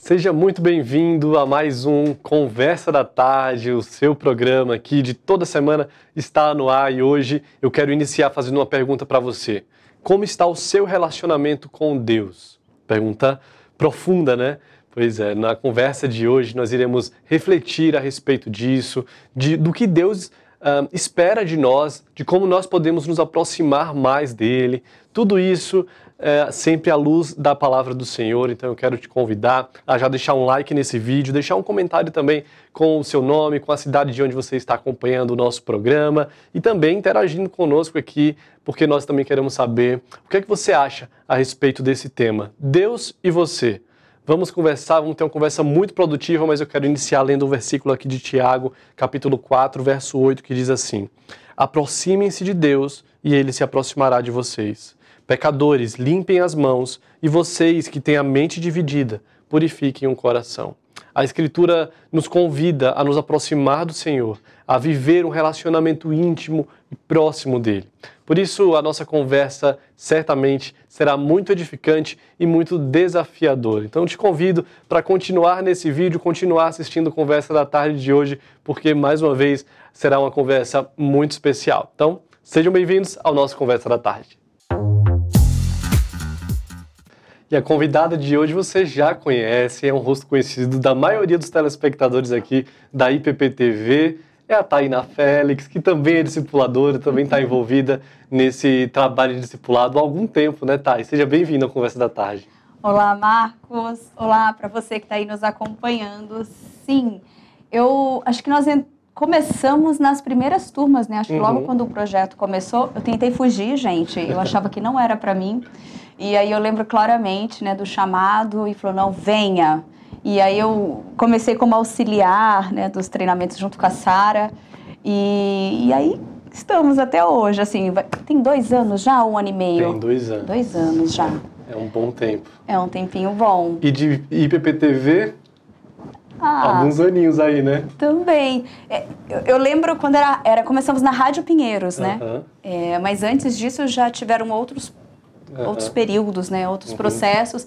Seja muito bem-vindo a mais um Conversa da Tarde, o seu programa aqui de toda semana está no ar e hoje eu quero iniciar fazendo uma pergunta para você. Como está o seu relacionamento com Deus? Pergunta profunda, né? Pois é, na conversa de hoje nós iremos refletir a respeito disso, do que Deus espera de nós, de como nós podemos nos aproximar mais dele. Tudo isso sempre à luz da palavra do Senhor. Então eu quero te convidar a já deixar um like nesse vídeo, deixar um comentário também com o seu nome, com a cidade de onde você está acompanhando o nosso programa e também interagindo conosco aqui, porque nós também queremos saber o que é que você acha a respeito desse tema, Deus e você. Vamos conversar, vamos ter uma conversa muito produtiva, mas eu quero iniciar lendo um versículo aqui de Tiago, capítulo 4, verso 8, que diz assim: aproximem-se de Deus e Ele se aproximará de vocês. Pecadores, limpem as mãos, e vocês que têm a mente dividida, purifiquem o coração. A Escritura nos convida a nos aproximar do Senhor, a viver um relacionamento íntimo e próximo dele. Por isso, a nossa conversa certamente será muito edificante e muito desafiadora. Então, eu te convido para continuar nesse vídeo, continuar assistindo Conversa da Tarde de hoje, porque, mais uma vez, será uma conversa muito especial. Então, sejam bem-vindos ao nosso Conversa da Tarde. E a convidada de hoje você já conhece, é um rosto conhecido da maioria dos telespectadores aqui da IPP-TV, é a Tainá Félix, que também é discipuladora, também está envolvida nesse trabalho de discipulado há algum tempo, né, Thay? Seja bem-vinda à Conversa da Tarde. Olá, Marcos. Olá para você que está aí nos acompanhando. Sim, eu acho que nós começamos nas primeiras turmas, né? Acho que logo quando o projeto começou, eu tentei fugir, gente. Eu achava que não era para mim. E aí eu lembro claramente, né, do chamado e falou, não, venha. E aí eu comecei como auxiliar, né, dos treinamentos junto com a Sara. E aí estamos até hoje, assim, tem 2 anos já, 1 ano e meio? Tem 2 anos. 2 anos já. É um bom tempo. É um tempinho bom. E de IPP-TV, alguns aninhos aí, né? Também. Eu lembro quando começamos na Rádio Pinheiros, né? Mas antes disso já tiveram outros períodos, né? Outros processos.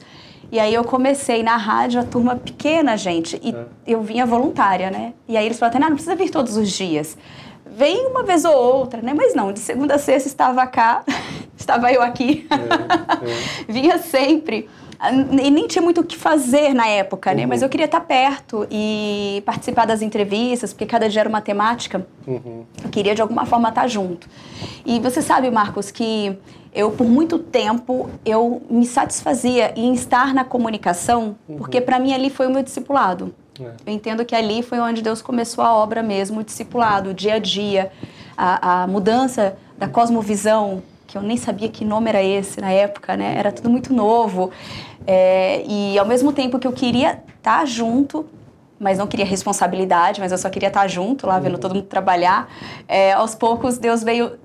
E aí eu comecei na rádio, a turma pequena, gente, e eu vinha voluntária, né? E aí eles falaram, não precisa vir todos os dias. Vem uma vez ou outra, né? Mas não, de segunda a sexta estava cá, estava eu aqui. Vinha sempre. E nem tinha muito o que fazer na época, né? Mas eu queria estar perto e participar das entrevistas, porque cada dia era uma temática. Eu queria, de alguma forma, estar junto. E você sabe, Marcos, que eu, por muito tempo, eu me satisfazia em estar na comunicação, porque, para mim, ali foi o meu discipulado. Eu entendo que ali foi onde Deus começou a obra mesmo, o discipulado, o dia a dia, a mudança da cosmovisão, que eu nem sabia que nome era esse na época, né? Era tudo muito novo. E ao mesmo tempo que eu queria estar junto, mas não queria responsabilidade, mas eu só queria estar junto lá, vendo todo mundo trabalhar, aos poucos Deus veio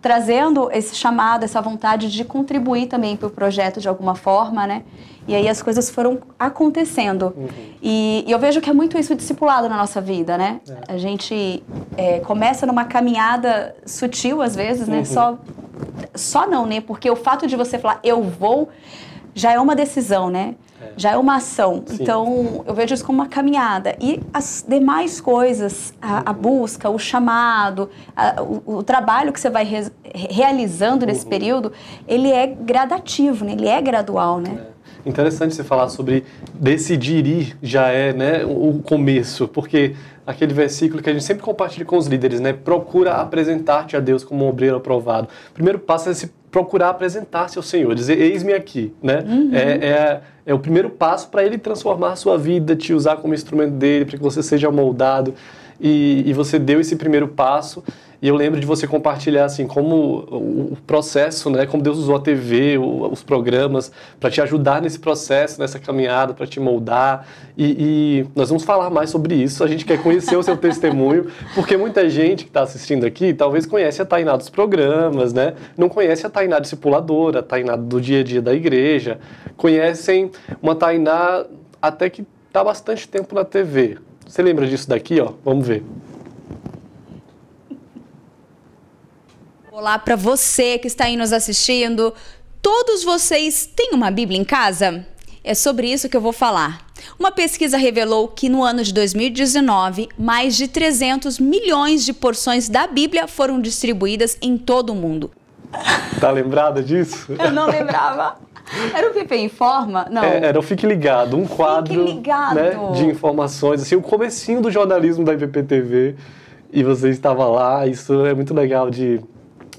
trazendo esse chamado, essa vontade de contribuir também para o projeto de alguma forma, né? E aí as coisas foram acontecendo. E eu vejo que é muito isso discipulado na nossa vida, né? A gente começa numa caminhada sutil, às vezes, né? Só não, né? Porque o fato de você falar, eu vou, já é uma decisão, né? Já é uma ação. Sim. Então, eu vejo isso como uma caminhada. E as demais coisas, a busca, o chamado, o trabalho que você vai realizando nesse período, ele é gradativo, né? Ele é gradual, né? Interessante você falar sobre decidir ir, já é, né, o começo, porque aquele versículo que a gente sempre compartilha com os líderes, né, procura apresentar-te a Deus como um obreiro aprovado. O primeiro passo é se procurar apresentar-se ao Senhor, dizer, eis-me aqui, né? É o primeiro passo para Ele transformar a sua vida, te usar como instrumento dele, para que você seja moldado. E você deu esse primeiro passo. E eu lembro de você compartilhar assim como o processo, né, como Deus usou a TV, os programas para te ajudar nesse processo, nessa caminhada, para te moldar. E nós vamos falar mais sobre isso. A gente quer conhecer o seu testemunho, porque muita gente que está assistindo aqui talvez conhece a Tainá dos programas, né? Não conhece a Tainá discipuladora, a Tainá do dia a dia da igreja. Conhecem uma Tainá até que está há bastante tempo na TV. Você lembra disso daqui, ó? Vamos ver. Olá para você que está aí nos assistindo. Todos vocês têm uma Bíblia em casa? É sobre isso que eu vou falar. Uma pesquisa revelou que no ano de 2019, mais de 300 milhões de porções da Bíblia foram distribuídas em todo o mundo. Tá lembrada disso? Eu não lembrava. Era o PP Informa? Não. Era o Fique Ligado, um quadro, né, de informações, assim, o comecinho do jornalismo da IPP-TV, e você estava lá, isso é muito legal de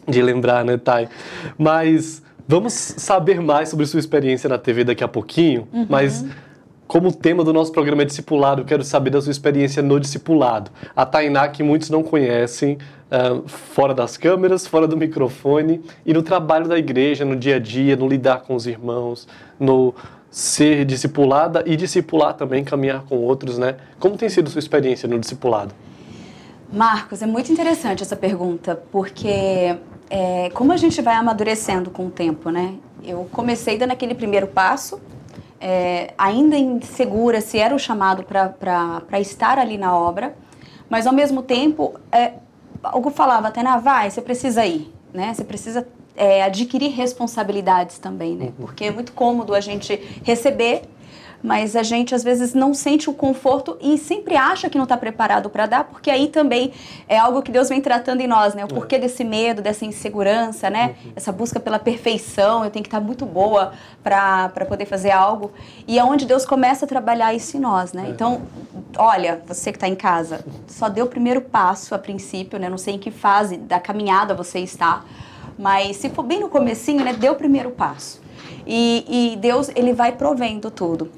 lembrar, né, Thay? Mas vamos saber mais sobre sua experiência na TV daqui a pouquinho, mas como o tema do nosso programa é discipulado, eu quero saber da sua experiência no discipulado. A Tainá, que muitos não conhecem, fora das câmeras, fora do microfone, e no trabalho da igreja, no dia a dia, no lidar com os irmãos, no ser discipulada e discipular também, caminhar com outros, né? Como tem sido sua experiência no discipulado? Marcos, é muito interessante essa pergunta, porque como a gente vai amadurecendo com o tempo, né? Eu comecei dando aquele primeiro passo, ainda insegura se era o chamado para estar ali na obra, mas ao mesmo tempo, algo falava, Tainá, vai, você precisa ir, né? Você precisa adquirir responsabilidades também, né? Porque é muito cômodo a gente receber, mas a gente às vezes não sente o conforto e sempre acha que não está preparado para dar, porque aí também é algo que Deus vem tratando em nós, né? O porquê desse medo, dessa insegurança, né? Essa busca pela perfeição, eu tenho que estar muito boa para poder fazer algo. E é onde Deus começa a trabalhar isso em nós, né? Então, olha, você que está em casa, só deu o primeiro passo a princípio, né? Não sei em que fase da caminhada você está, mas se for bem no comecinho, né? Deu o primeiro passo. E Deus, Ele vai provendo tudo.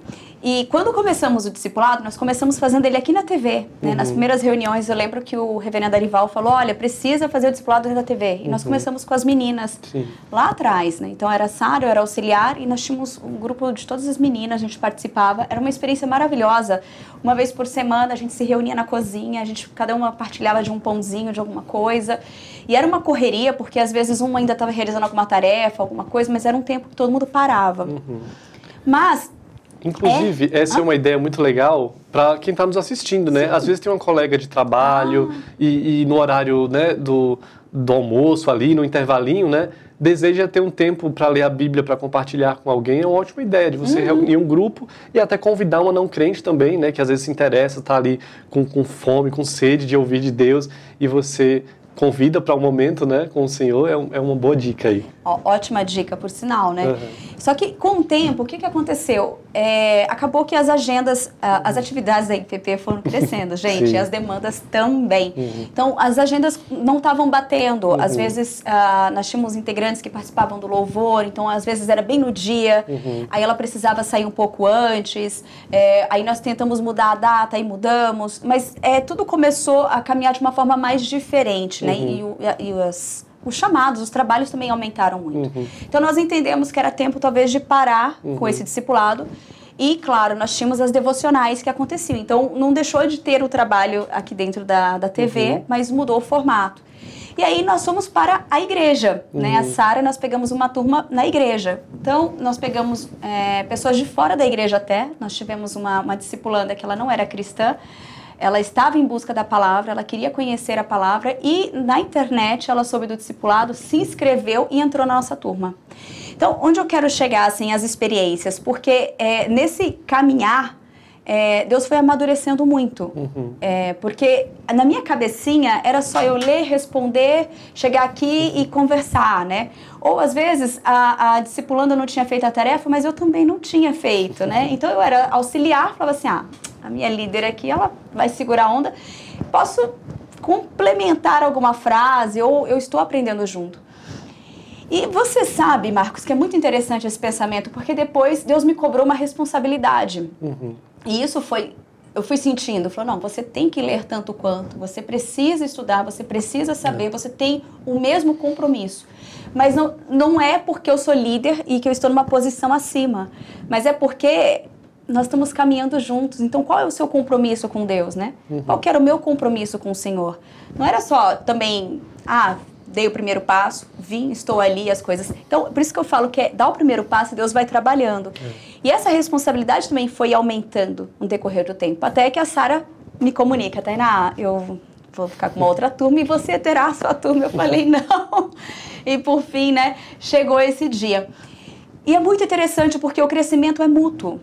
E quando começamos o discipulado, nós começamos fazendo ele aqui na TV, né? Nas primeiras reuniões, eu lembro que o reverendo Arival falou, olha, precisa fazer o discipulado na TV. E nós começamos com as meninas lá atrás, né? Então era a Sara, eu era auxiliar, e nós tínhamos um grupo de todas as meninas, a gente participava. Era uma experiência maravilhosa. Uma vez por semana, a gente se reunia na cozinha, cada uma partilhava de um pãozinho, de alguma coisa. E era uma correria, porque às vezes uma ainda estava realizando alguma tarefa, alguma coisa, mas era um tempo que todo mundo parava. Mas... Inclusive, essa é uma ideia muito legal para quem está nos assistindo, né? Sim. Às vezes tem uma colega de trabalho e no horário, né, do almoço ali, no intervalinho, né? Deseja ter um tempo para ler a Bíblia, para compartilhar com alguém. É uma ótima ideia de você reunir um grupo e até convidar uma não crente também, né? Que às vezes se interessa, está ali com fome, com sede de ouvir de Deus, e você convida para um momento, né, com o Senhor. É uma boa dica aí. Ótima dica, por sinal, né? Só que com o tempo, o que aconteceu? Acabou que as agendas, as atividades da IPP foram crescendo, gente, e as demandas também. Então, as agendas não estavam batendo. Às vezes, nós tínhamos integrantes que participavam do louvor, então, às vezes, era bem no dia, aí ela precisava sair um pouco antes, aí nós tentamos mudar a data, aí mudamos, mas tudo começou a caminhar de uma forma mais diferente, né? E os chamados, os trabalhos também aumentaram muito. Então, nós entendemos que era tempo, talvez, de parar com esse discipulado. E, claro, nós tínhamos as devocionais que aconteciam. Então, não deixou de ter o trabalho aqui dentro da TV, mas mudou o formato. E aí, nós fomos para a igreja, né? A Sara, nós pegamos uma turma na igreja. Então, nós pegamos pessoas de fora da igreja até. Nós tivemos uma discipulanda que ela não era cristã. Ela estava em busca da palavra, ela queria conhecer a palavra e na internet ela soube do discipulado, se inscreveu e entrou na nossa turma. Então, onde eu quero chegar, assim, as experiências? Porque nesse caminhar, Deus foi amadurecendo muito. Porque na minha cabecinha era só eu ler, responder, chegar aqui e conversar, né? Ou às vezes a discipulanda não tinha feito a tarefa, mas eu também não tinha feito, né? Então eu era auxiliar, falava assim, a minha líder aqui, ela vai segurar a onda, posso complementar alguma frase ou eu estou aprendendo junto. E você sabe, Marcos, que é muito interessante esse pensamento, porque depois Deus me cobrou uma responsabilidade. E isso eu fui sentindo, falou, não, você tem que ler tanto quanto, você precisa estudar, você precisa saber, você tem o mesmo compromisso. Mas não é porque eu sou líder e que eu estou numa posição acima, mas é porque nós estamos caminhando juntos. Então, qual é o seu compromisso com Deus, né? Qual que era o meu compromisso com o Senhor? Não era só também, dei o primeiro passo, vim, estou ali, as coisas. Então, por isso que eu falo que dar o primeiro passo, Deus vai trabalhando. E essa responsabilidade também foi aumentando no decorrer do tempo. Até que a Sara me comunica, Tainá, eu vou ficar com uma outra turma e você terá a sua turma. Eu falei, não. E por fim, né, chegou esse dia. E é muito interessante porque o crescimento é mútuo.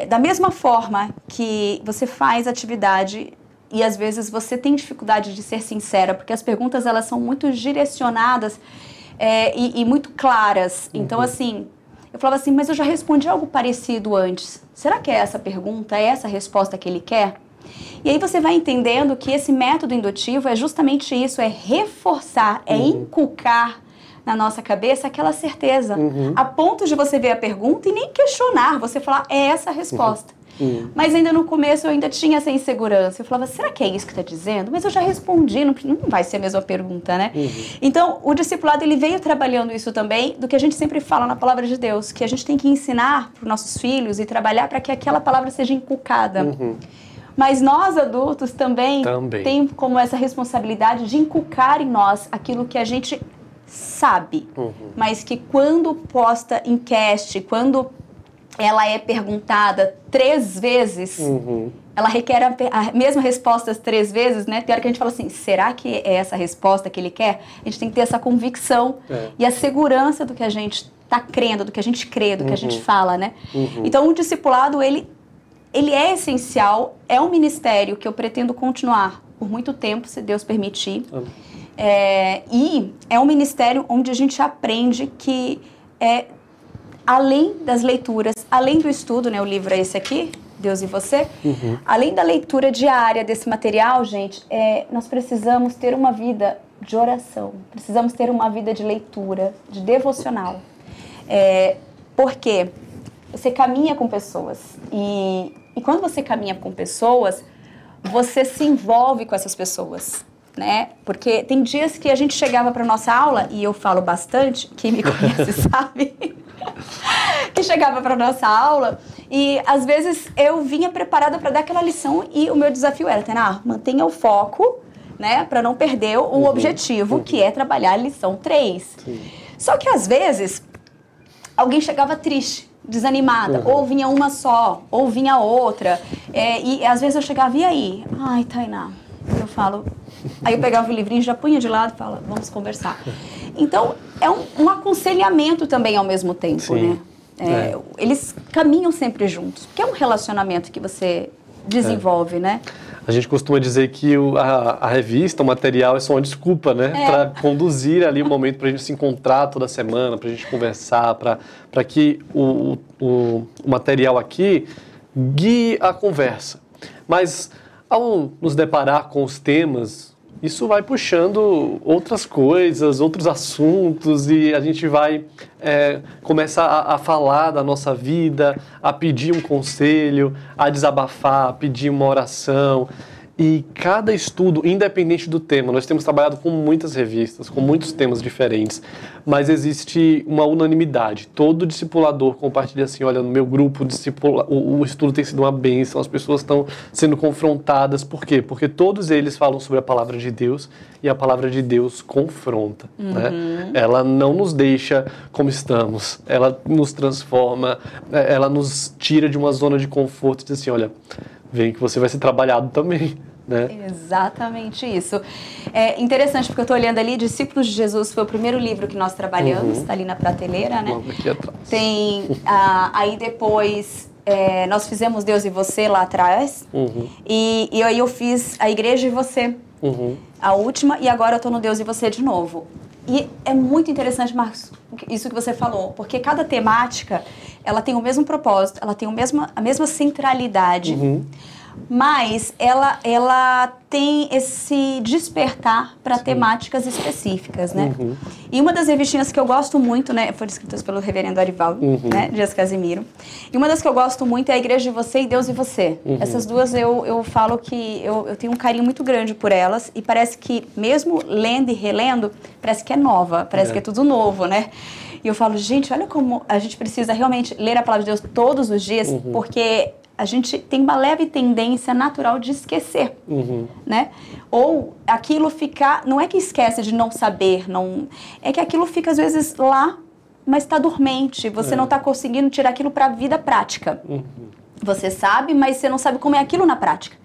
Da mesma forma que você faz atividade e às vezes você tem dificuldade de ser sincera, porque as perguntas elas são muito direcionadas e muito claras. Então, assim, eu falava assim, mas eu já respondi algo parecido antes. Será que é essa pergunta, é essa a resposta que ele quer? E aí você vai entendendo que esse método indutivo é justamente isso, é reforçar, é inculcar na nossa cabeça aquela certeza, a ponto de você ver a pergunta e nem questionar, você falar, é essa a resposta. Mas ainda no começo eu ainda tinha essa insegurança, eu falava, será que é isso que está dizendo? Mas eu já respondi, não vai ser a mesma pergunta, né? Então, o discipulado, ele veio trabalhando isso também, do que a gente sempre fala na palavra de Deus, que a gente tem que ensinar para os nossos filhos e trabalhar para que aquela palavra seja inculcada. Mas nós, adultos, também temos como essa responsabilidade de inculcar em nós aquilo que a gente sabe, mas que quando posta em cast, quando ela é perguntada 3 vezes, ela requer a mesma resposta 3 vezes, né? Tem hora que a gente fala assim, será que é essa a resposta que ele quer? A gente tem que ter essa convicção e a segurança do que a gente está crendo, do que a gente crê, do que a gente fala, né? Então, o discipulado, ele é essencial, é um ministério que eu pretendo continuar por muito tempo, se Deus permitir. E é um ministério onde a gente aprende que, além das leituras, além do estudo, né, o livro é esse aqui, Deus e Você, além da leitura diária desse material, gente, nós precisamos ter uma vida de oração, precisamos ter uma vida de leitura, de devocional. Porque você caminha com pessoas e quando você caminha com pessoas, você se envolve com essas pessoas, né? Porque tem dias que a gente chegava para nossa aula, e eu falo bastante, quem me conhece sabe, que chegava para nossa aula e às vezes eu vinha preparada para dar aquela lição e o meu desafio era, Tainá, mantenha o foco, né, para não perder o objetivo, que é trabalhar a lição 3. Só que às vezes alguém chegava triste, desanimada, ou vinha uma só, ou vinha outra, e às vezes eu chegava, e aí? Ai, Tainá, eu falo, aí eu pegava o livrinho, já punha de lado e falava, vamos conversar. Então, é um aconselhamento também ao mesmo tempo, né? Eles caminham sempre juntos, porque é um relacionamento que você desenvolve, né? A gente costuma dizer que a revista, o material é só uma desculpa, né? Para conduzir ali o momento para a gente se encontrar toda semana, para a gente conversar, para que o material aqui guie a conversa. Mas ao nos deparar com os temas, isso vai puxando outras coisas, outros assuntos, e a gente vai começar a falar da nossa vida, a pedir um conselho, a desabafar, a pedir uma oração. E cada estudo, independente do tema, nós temos trabalhado com muitas revistas, com muitos temas diferentes, mas existe uma unanimidade. Todo discipulador compartilha assim, olha, no meu grupo, o estudo tem sido uma bênção, as pessoas estão sendo confrontadas. Por quê? Porque todos eles falam sobre a palavra de Deus e a palavra de Deus confronta. Né? Ela não nos deixa como estamos, ela nos transforma, ela nos tira de uma zona de conforto e diz assim, olha, vem que você vai ser trabalhado também. Né? Exatamente isso. É interessante porque eu estou olhando ali, Discípulos de Jesus foi o primeiro livro que nós trabalhamos, está ali na prateleira, né? Logo aqui atrás. Tem, aí depois nós fizemos Deus e Você lá atrás, e aí eu fiz a Igreja e Você, a última, e agora eu estou no Deus e Você de novo. E é muito interessante, Marcos, isso que você falou, porque cada temática, ela tem o mesmo propósito, ela tem a mesma centralidade, mas ela tem esse despertar para temáticas específicas, né? E uma das revistinhas que eu gosto muito, né, foram escritas pelo reverendo Arivaldo, né, Dias Casimiro, e uma das que eu gosto muito é a Igreja de Você e Deus e Você. Essas duas eu falo que eu tenho um carinho muito grande por elas, e parece que mesmo lendo e relendo, parece que é nova, parece que é tudo novo, né? E eu falo, gente, olha como a gente precisa realmente ler a palavra de Deus todos os dias, porque a gente tem uma leve tendência natural de esquecer, né? Ou aquilo ficar, não é que esquece de não saber, não, é que aquilo fica às vezes lá, mas está dormente, você não está conseguindo tirar aquilo para a vida prática. Você sabe, mas você não sabe como é aquilo na prática.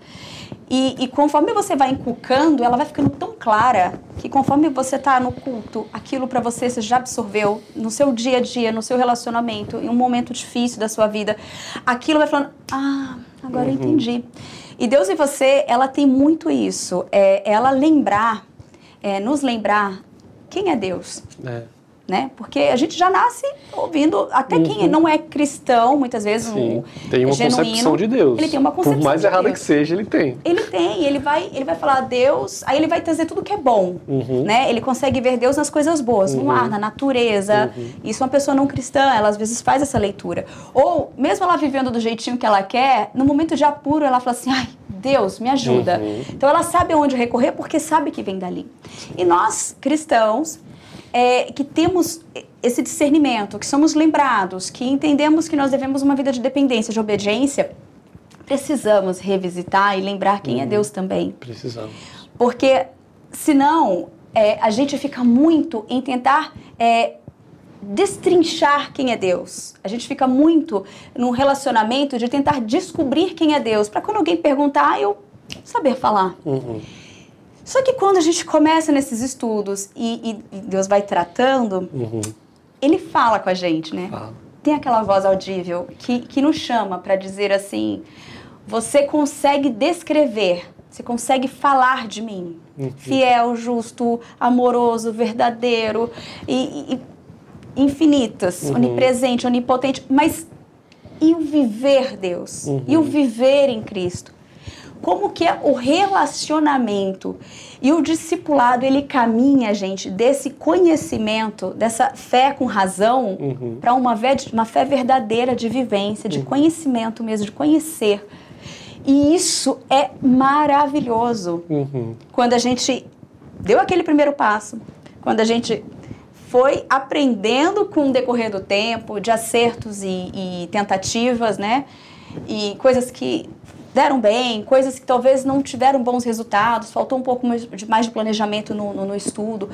E conforme você vai inculcando, ela vai ficando tão clara que conforme você está no culto, aquilo para você já absorveu no seu dia a dia, no seu relacionamento, em um momento difícil da sua vida, aquilo vai falando, agora eu entendi. E Deus e você, ela tem muito isso, ela nos lembrar quem é Deus. Né? Porque a gente já nasce ouvindo, até quem não é cristão, muitas vezes, tem uma concepção de Deus. Ele tem uma concepção. Por mais errada que seja, ele tem. Ele vai falar Deus, aí ele vai trazer tudo que é bom, né? Ele consegue ver Deus nas coisas boas, no ar, na natureza. Isso uma pessoa não cristã, ela às vezes faz essa leitura. Ou, mesmo ela vivendo do jeitinho que ela quer, no momento de apuro, ela fala assim, ai, Deus, me ajuda. Então ela sabe aonde recorrer porque sabe que vem dali. E nós, cristãos, que temos esse discernimento, que somos lembrados, que entendemos que nós devemos uma vida de dependência, de obediência, precisamos revisitar e lembrar quem é Deus também. Precisamos. Porque, senão, a gente fica muito em tentar destrinchar quem é Deus. A gente fica muito num relacionamento de tentar descobrir quem é Deus, para quando alguém perguntar, eu saber falar. Só que quando a gente começa nesses estudos e Deus vai tratando, Ele fala com a gente, né? Tem aquela voz audível que nos chama para dizer assim, você consegue descrever, você consegue falar de mim. Fiel, justo, amoroso, verdadeiro e infinitas, onipresente, onipotente. Mas e o viver Deus? E o viver em Cristo? Como que é o relacionamento e o discipulado, ele caminha, gente, desse conhecimento, dessa fé com razão, para uma fé verdadeira de vivência, de conhecimento mesmo, de conhecer. E isso é maravilhoso. Quando a gente deu aquele primeiro passo, quando a gente foi aprendendo com o decorrer do tempo, de acertos e tentativas, né? E coisas que deram bem, coisas que talvez não tiveram bons resultados, faltou um pouco mais de planejamento no estudo.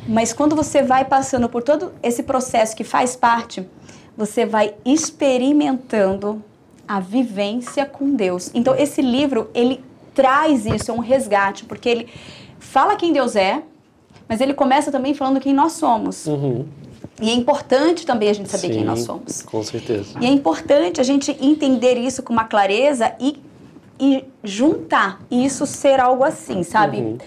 Mas quando você vai passando por todo esse processo que faz parte, você vai experimentando a vivência com Deus. Então, esse livro, ele traz isso, é um resgate, porque ele fala quem Deus é, mas ele começa também falando quem nós somos. E é importante também a gente saber quem nós somos. Com certeza. E é importante a gente entender isso com uma clareza e juntar isso ser algo assim, sabe?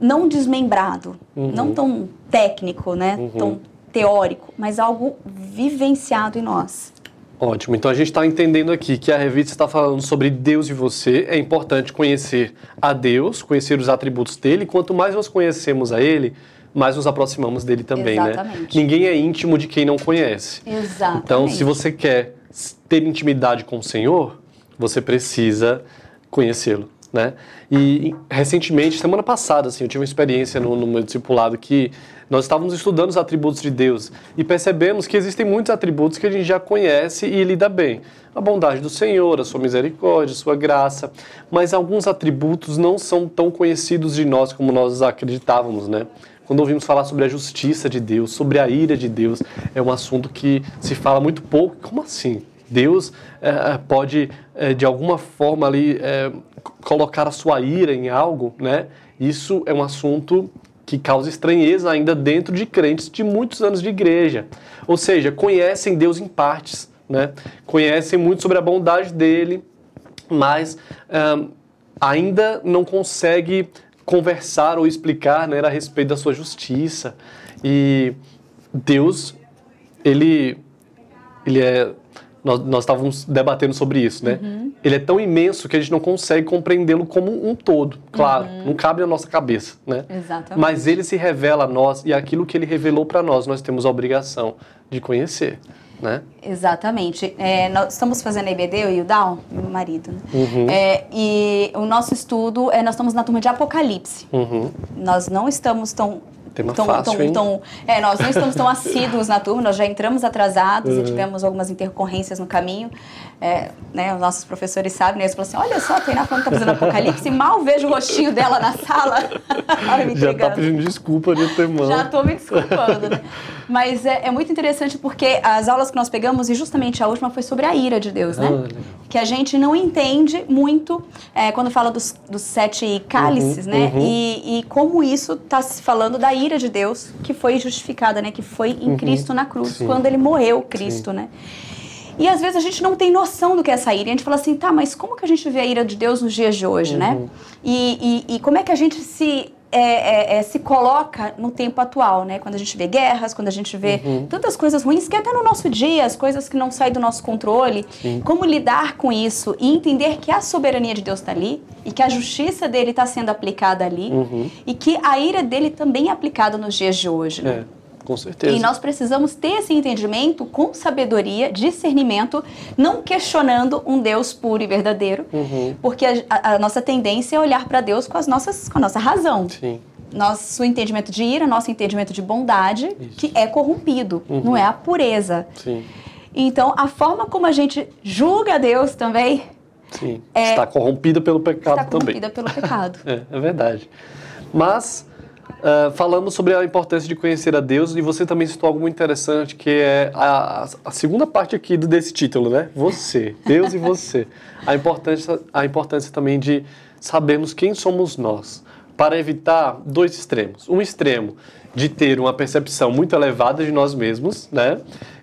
Não desmembrado, não tão técnico, né? Tão teórico, mas algo vivenciado em nós. Ótimo, então a gente está entendendo aqui que a revista está falando sobre Deus e você. É importante conhecer a Deus, conhecer os atributos dele. Quanto mais nós conhecemos a ele, mais nos aproximamos dele também, né? Ninguém é íntimo de quem não conhece. Exatamente. Então, se você quer ter intimidade com o Senhor, você precisa conhecê-lo, né? E recentemente, semana passada, assim, eu tive uma experiência no meu discipulado que nós estávamos estudando os atributos de Deus e percebemos que existem muitos atributos que a gente já conhece e lida bem. A bondade do Senhor, a sua misericórdia, a sua graça, mas alguns atributos não são tão conhecidos de nós como nós acreditávamos, né? Quando ouvimos falar sobre a justiça de Deus, sobre a ira de Deus, é um assunto que se fala muito pouco. Como assim? Deus pode, de alguma forma, ali, colocar a sua ira em algo, né? Isso é um assunto que causa estranheza ainda dentro de crentes de muitos anos de igreja. Ou seja, conhecem Deus em partes, né? Conhecem muito sobre a bondade dele, mas ainda não consegue conversar ou explicar, né, a respeito da sua justiça. E Deus, ele é... Nós estávamos debatendo sobre isso, né? Ele é tão imenso que a gente não consegue compreendê-lo como um todo, claro, não cabe na nossa cabeça, né? Exatamente. Mas ele se revela a nós e aquilo que ele revelou para nós temos a obrigação de conhecer, né? Exatamente. Nós estamos fazendo a IBD, eu e o Dal, meu marido, né? E o nosso estudo, nós estamos na turma de Apocalipse. Nós não estamos tão tema fácil, hein? Nós não estamos tão assíduos na turma, nós já entramos atrasados e tivemos algumas intercorrêências no caminho. Né, os nossos professores sabem, né? Eles falam assim, olha só, a Tainá falando que tá fazendo Apocalipse, mal vejo o rostinho dela na sala. Já tá pedindo desculpa de antemão. Já tô me desculpando, né? Mas é muito interessante porque as aulas que nós pegamos, e justamente a última foi sobre a ira de Deus, né? Que a gente não entende muito quando fala dos 7 cálices, né? E como isso tá se falando da ira de Deus, que foi justificada, né? Que foi em Cristo na cruz, quando ele morreu, Cristo, né? E às vezes a gente não tem noção do que é essa ira. E a gente fala assim, tá, mas como que a gente vê a ira de Deus nos dias de hoje, né? E como é que a gente se coloca no tempo atual, né? Quando a gente vê guerras, quando a gente vê tantas coisas ruins, que até no nosso dia, as coisas que não saem do nosso controle. Como lidar com isso e entender que a soberania de Deus está ali e que a justiça dele está sendo aplicada ali e que a ira dele também é aplicada nos dias de hoje, né? Com certeza. E nós precisamos ter esse entendimento com sabedoria, discernimento, não questionando um Deus puro e verdadeiro, porque a nossa tendência é olhar para Deus com a nossa razão. Sim. Nosso entendimento de ira, nosso entendimento de bondade, que é corrompido, não é a pureza. Sim. Então, a forma como a gente julga Deus também... Sim, está corrompida pelo pecado também. Está corrompida pelo pecado. É verdade. Mas... falamos sobre a importância de conhecer a Deus e você também citou algo muito interessante que é a segunda parte aqui desse título, né? Você, Deus e você. A importância também de sabermos quem somos nós, para evitar 2 extremos. Um extremo de ter uma percepção muito elevada de nós mesmos, né?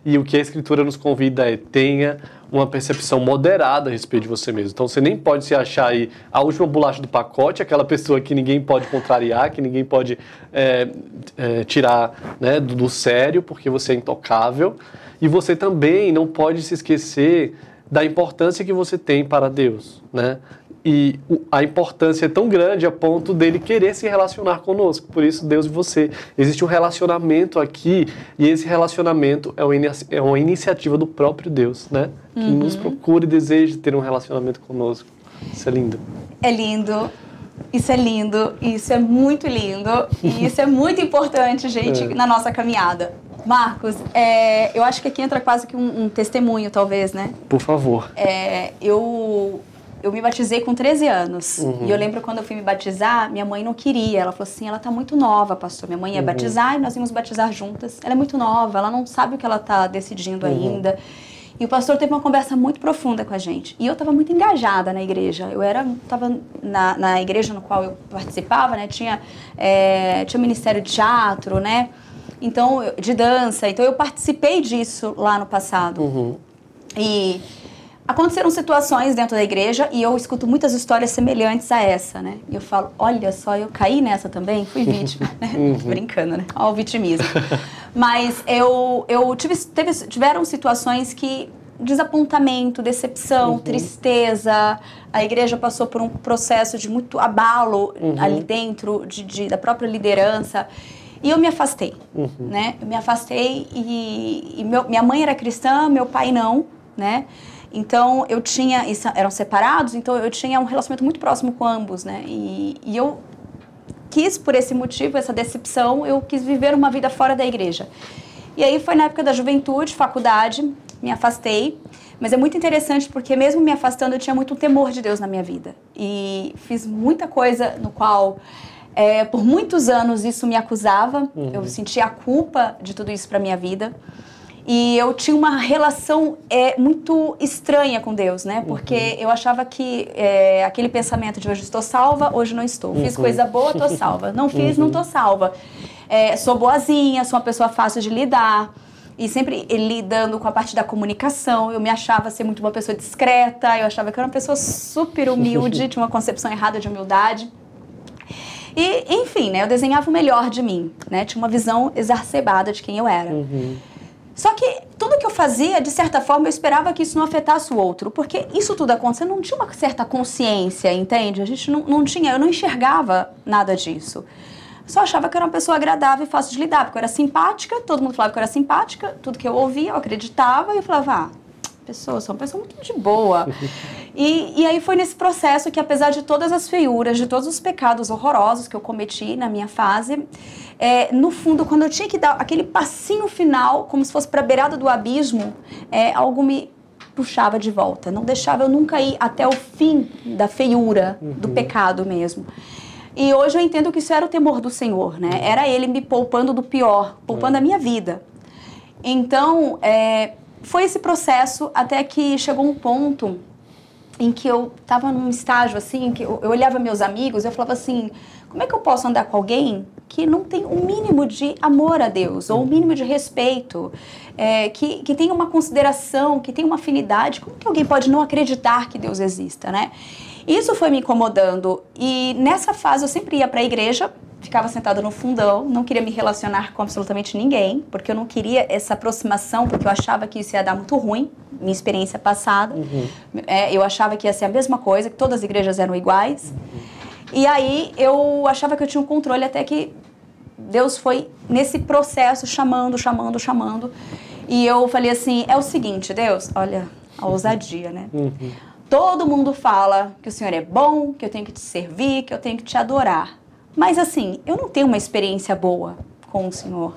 E o que a Escritura nos convida é tenha uma percepção moderada a respeito de você mesmo. Então, você nem pode se achar aí a última bolacha do pacote, aquela pessoa que ninguém pode contrariar, que ninguém pode tirar, né, do sério, porque você é intocável. E você também não pode se esquecer da importância que você tem para Deus, né? E a importância é tão grande a ponto dele querer se relacionar conosco. Por isso, Deus e você. Existe um relacionamento aqui e esse relacionamento é uma iniciativa do próprio Deus, né? Que nos procura e deseja ter um relacionamento conosco. Isso é lindo. É lindo. Isso é lindo. Isso é muito lindo. E isso é muito importante, gente, na nossa caminhada. Marcos, eu acho que aqui entra quase que um testemunho, talvez, né? Por favor. Eu me batizei com 13 anos. E eu lembro quando eu fui me batizar, minha mãe não queria. Ela falou assim, ela tá muito nova, pastor. Minha mãe ia batizar e nós íamos batizar juntas. Ela é muito nova, ela não sabe o que ela tá decidindo ainda. E o pastor teve uma conversa muito profunda com a gente. E eu estava muito engajada na igreja. Eu estava na igreja no qual eu participava, né? Tinha ministério de teatro, né? Então, de dança. Então, eu participei disso lá no passado. E aconteceram situações dentro da igreja e eu escuto muitas histórias semelhantes a essa, né? E eu falo, olha só, eu caí nessa também, fui vítima, né? Brincando, né? Olha o vitimismo. Mas tiveram situações que desapontamento, decepção, tristeza. A igreja passou por um processo de muito abalo ali dentro da própria liderança. E eu me afastei, né? Eu me afastei e minha mãe era cristã, meu pai não, né? Então, eram separados, então eu tinha um relacionamento muito próximo com ambos, né? E eu quis, por esse motivo, essa decepção, eu quis viver uma vida fora da igreja. E aí foi na época da juventude, faculdade, me afastei. Mas é muito interessante porque mesmo me afastando, eu tinha muito temor de Deus na minha vida. E fiz muita coisa no qual, por muitos anos, isso me acusava. Eu sentia a culpa de tudo isso para minha vida. E eu tinha uma relação muito estranha com Deus, né? Porque eu achava que aquele pensamento de hoje estou salva, hoje não estou. Fiz coisa boa, estou salva. Não fiz, não estou salva. Sou boazinha, sou uma pessoa fácil de lidar. E sempre lidando com a parte da comunicação. Eu me achava ser muito uma pessoa discreta. Eu achava que eu era uma pessoa super humilde, tinha uma concepção errada de humildade. E, enfim, né? Eu desenhava o melhor de mim, né? Tinha uma visão exacerbada de quem eu era. Só que tudo que eu fazia, de certa forma, eu esperava que isso não afetasse o outro. Porque isso tudo acontecendo, não tinha uma certa consciência, entende? A gente não tinha, eu não enxergava nada disso. Só achava que eu era uma pessoa agradável e fácil de lidar. Porque eu era simpática, todo mundo falava que eu era simpática. Tudo que eu ouvia, eu acreditava. E eu falava, sou uma pessoa muito de boa. E aí foi nesse processo que, apesar de todas as feiuras, de todos os pecados horrorosos que eu cometi na minha fase, no fundo, quando eu tinha que dar aquele passinho final, como se fosse para a beirada do abismo, algo me puxava de volta, não deixava eu nunca ir até o fim da feiura, do pecado mesmo. E hoje eu entendo que isso era o temor do Senhor, né? Era Ele me poupando do pior, poupando a minha vida. Então, foi esse processo até que chegou um ponto em que eu estava num estágio assim, que eu olhava meus amigos e eu falava assim, como é que eu posso andar com alguém que não tem um mínimo de amor a Deus, ou um mínimo de respeito, que tem uma consideração, que tem uma afinidade? Como que alguém pode não acreditar que Deus exista, né? Isso foi me incomodando, e nessa fase eu sempre ia para a igreja, ficava sentada no fundão, não queria me relacionar com absolutamente ninguém, porque eu não queria essa aproximação, porque eu achava que isso ia dar muito ruim, minha experiência passada. Eu achava que ia ser a mesma coisa, que todas as igrejas eram iguais. E aí eu achava que eu tinha um controle, até que Deus foi nesse processo chamando. E eu falei assim, é o seguinte, Deus, olha a ousadia, né? Todo mundo fala que o Senhor é bom, que eu tenho que te servir, que eu tenho que te adorar. Mas assim, eu não tenho uma experiência boa com o Senhor.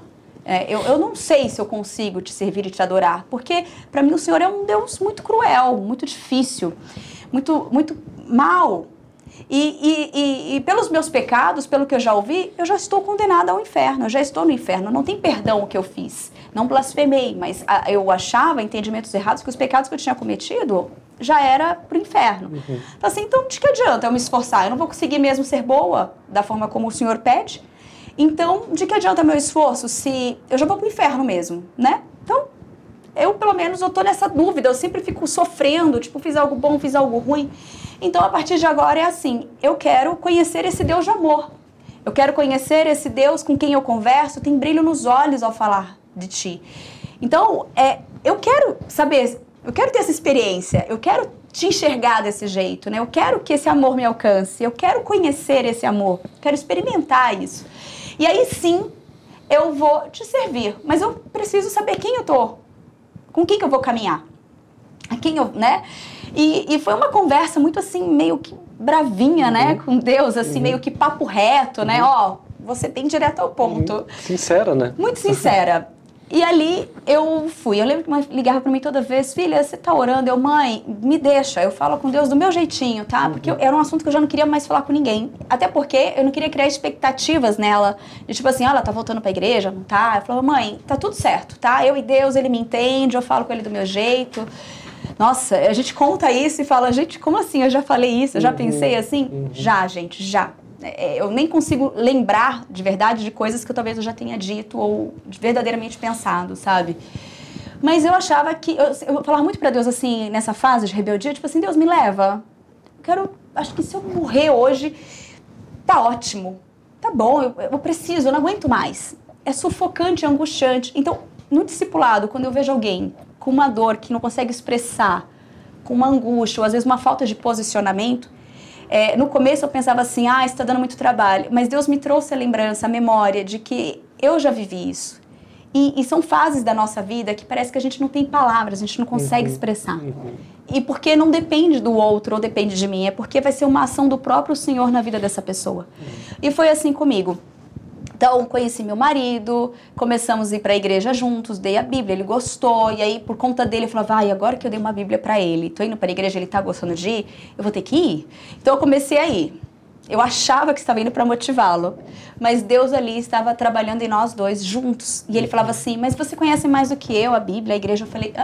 Eu não sei se eu consigo te servir e te adorar, porque para mim o Senhor é um Deus muito cruel, muito difícil, muito mau. E pelos meus pecados, pelo que eu já ouvi, eu já estou condenada ao inferno, eu já estou no inferno, não tem perdão o que eu fiz. Não blasfemei, mas eu achava entendimentos errados que os pecados que eu tinha cometido já era pro inferno. Então, assim, então de que adianta eu me esforçar? Eu não vou conseguir mesmo ser boa da forma como o Senhor pede? Então, de que adianta meu esforço se eu já vou pro inferno mesmo, né? Então, eu pelo menos eu tô nessa dúvida, eu sempre fico sofrendo, tipo, fiz algo bom, fiz algo ruim. Então, a partir de agora é assim, eu quero conhecer esse Deus de amor. Eu quero conhecer esse Deus com quem eu converso, tem brilho nos olhos ao falar de ti. Então, eu quero saber, eu quero ter essa experiência, eu quero te enxergar desse jeito, né? Eu quero que esse amor me alcance, eu quero conhecer esse amor, quero experimentar isso. E aí sim, eu vou te servir, mas eu preciso saber quem eu tô, com quem que eu vou caminhar, a quem eu, né? E foi uma conversa muito assim, meio que bravinha, né? Com Deus, assim, meio que papo reto, né? Ó, você bem direto ao ponto. Sincera, né? Muito sincera. E ali eu fui. Eu lembro que mãe ligava pra mim toda vez, filha, você tá orando? Eu, mãe, me deixa, eu falo com Deus do meu jeitinho, tá? Porque era um assunto que eu já não queria mais falar com ninguém. Até porque eu não queria criar expectativas nela. De tipo assim, ela tá voltando pra igreja, não tá? Eu falava, mãe, tá tudo certo, tá? Eu e Deus, ele me entende, eu falo com ele do meu jeito. Nossa, a gente conta isso e fala, gente, como assim? Eu já falei isso, eu já pensei assim? Já, gente, já. Eu nem consigo lembrar de verdade de coisas que talvez eu já tenha dito ou verdadeiramente pensado, sabe? Mas eu achava que... Eu falava muito pra Deus, assim, nessa fase de rebeldia, tipo assim, Deus, me leva. Acho que se eu morrer hoje, tá ótimo. Tá bom, eu preciso, eu não aguento mais. É sufocante, é angustiante. Então, no discipulado, quando eu vejo alguém com uma dor que não consegue expressar, com uma angústia, ou às vezes uma falta de posicionamento, no começo eu pensava assim, isso está dando muito trabalho, mas Deus me trouxe a lembrança, a memória de que eu já vivi isso. E são fases da nossa vida que parece que a gente não tem palavras, a gente não consegue expressar. E porque não depende do outro ou depende de mim, é porque vai ser uma ação do próprio Senhor na vida dessa pessoa. E foi assim comigo. Então, conheci meu marido, começamos a ir para a igreja juntos, dei a Bíblia, ele gostou, e aí por conta dele eu falava, agora que eu dei uma Bíblia para ele, tô indo para a igreja, ele tá gostando de ir, eu vou ter que ir? Então eu comecei a ir. Eu achava que estava indo para motivá-lo, mas Deus ali estava trabalhando em nós dois juntos. E ele falava assim, mas você conhece mais do que eu, a Bíblia, a igreja? Eu falei,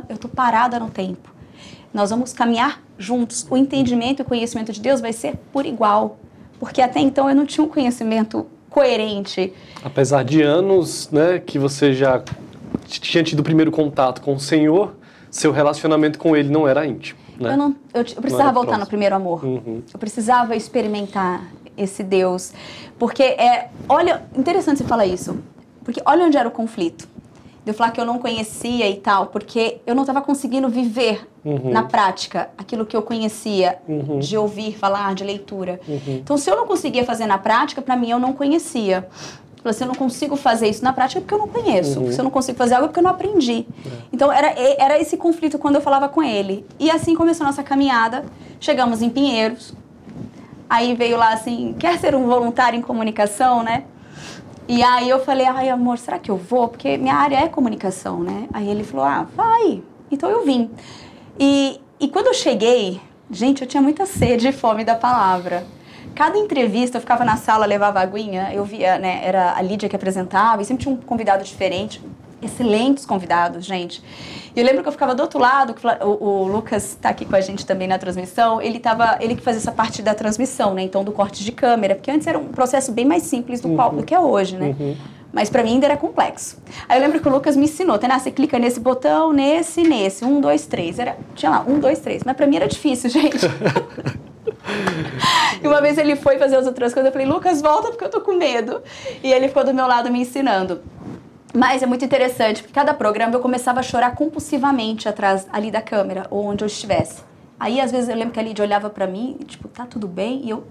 eu tô parada no tempo. Nós vamos caminhar juntos. O entendimento e o conhecimento de Deus vai ser por igual, porque até então eu não tinha um conhecimento coerente. Apesar de anos, né, que você já tinha tido o primeiro contato com o Senhor, seu relacionamento com Ele não era íntimo, né? Eu precisava voltar no primeiro amor. Eu precisava experimentar esse Deus. Porque, olha, interessante você falar isso, porque olha onde era o conflito. De eu falar que eu não conhecia e tal, porque eu não estava conseguindo viver na prática aquilo que eu conhecia, de ouvir falar, de leitura. Então, se eu não conseguia fazer na prática, para mim eu não conhecia. Falou assim, eu não consigo fazer isso na prática porque eu não conheço. Se eu não consigo fazer algo é porque eu não aprendi. Então, era esse conflito quando eu falava com ele. E assim começou a nossa caminhada. Chegamos em Pinheiros. Aí veio lá assim, quer ser um voluntário em comunicação, né? E aí eu falei, ai amor, será que eu vou? Porque minha área é comunicação, né? Aí ele falou, vai. Então eu vim. E quando eu cheguei, gente, eu tinha muita sede e fome da palavra. Cada entrevista, eu ficava na sala, levava aguinha, eu via, né, era a Lídia que apresentava, e sempre tinha um convidado diferente. Excelentes convidados, gente. E eu lembro que eu ficava do outro lado, o Lucas está aqui com a gente também na transmissão, ele que fazia essa parte da transmissão, né, então do corte de câmera, porque antes era um processo bem mais simples do que é hoje, né. Mas pra mim ainda era complexo. Aí eu lembro que o Lucas me ensinou, Tainá, você clica nesse botão, nesse, 1, 2, 3. Tinha lá, 1, 2, 3. Mas pra mim era difícil, gente. E uma vez ele foi fazer as outras coisas, eu falei, Lucas, volta porque eu tô com medo. E ele ficou do meu lado me ensinando. Mas é muito interessante, porque cada programa eu começava a chorar compulsivamente atrás ali da câmera, ou onde eu estivesse. Aí, às vezes, eu lembro que a Lídia olhava pra mim, tipo, tá tudo bem? E eu...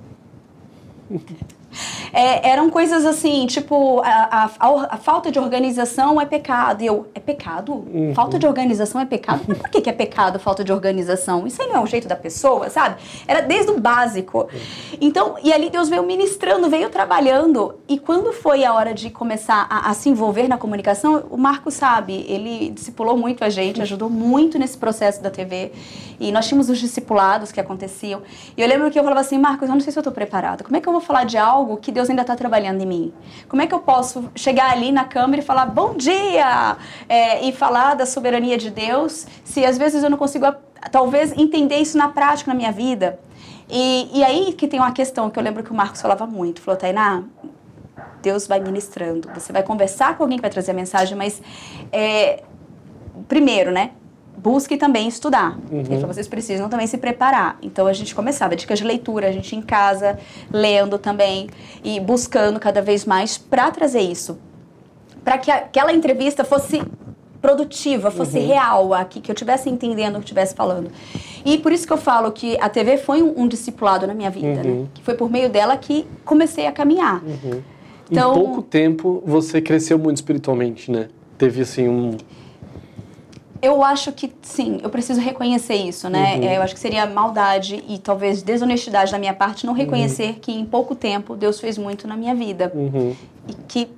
eram coisas assim, tipo, a falta de organização é pecado. E eu, é pecado? Falta de organização é pecado? Mas por que é pecado, falta de organização? Isso aí não é um jeito da pessoa, sabe? Era desde o básico. Então, e ali Deus veio ministrando, veio trabalhando. E quando foi a hora de começar a se envolver na comunicação, o Marcos sabe, ele discipulou muito a gente, ajudou muito nesse processo da TV. E nós tínhamos os discipulados que aconteciam. E eu lembro que eu falava assim, Marcos, eu não sei se eu estou preparada. Como é que eu vou falar de algo que Deus ainda está trabalhando em mim? Como é que eu posso chegar ali na câmera e falar bom dia? E falar da soberania de Deus, se às vezes eu não consigo, talvez, entender isso na prática, na minha vida? E aí que tem uma questão que eu lembro que o Marcos falava muito. Falou, Tainá, Deus vai ministrando. Você vai conversar com alguém que vai trazer a mensagem, mas primeiro, né? Busque também estudar. Ele falou, vocês precisam também se preparar. Então, a gente começava, dicas de leitura, a gente em casa, lendo também, e buscando cada vez mais para trazer isso. Para que aquela entrevista fosse produtiva, fosse real, que eu estivesse entendendo o que eu estivesse falando. E por isso que eu falo que a TV foi um discipulado na minha vida, né? Que foi por meio dela que comecei a caminhar. Então, em pouco tempo, você cresceu muito espiritualmente, né? Teve, assim, Eu acho que, sim, eu preciso reconhecer isso, né? Eu acho que seria maldade e talvez desonestidade da minha parte não reconhecer que em pouco tempo Deus fez muito na minha vida. E que,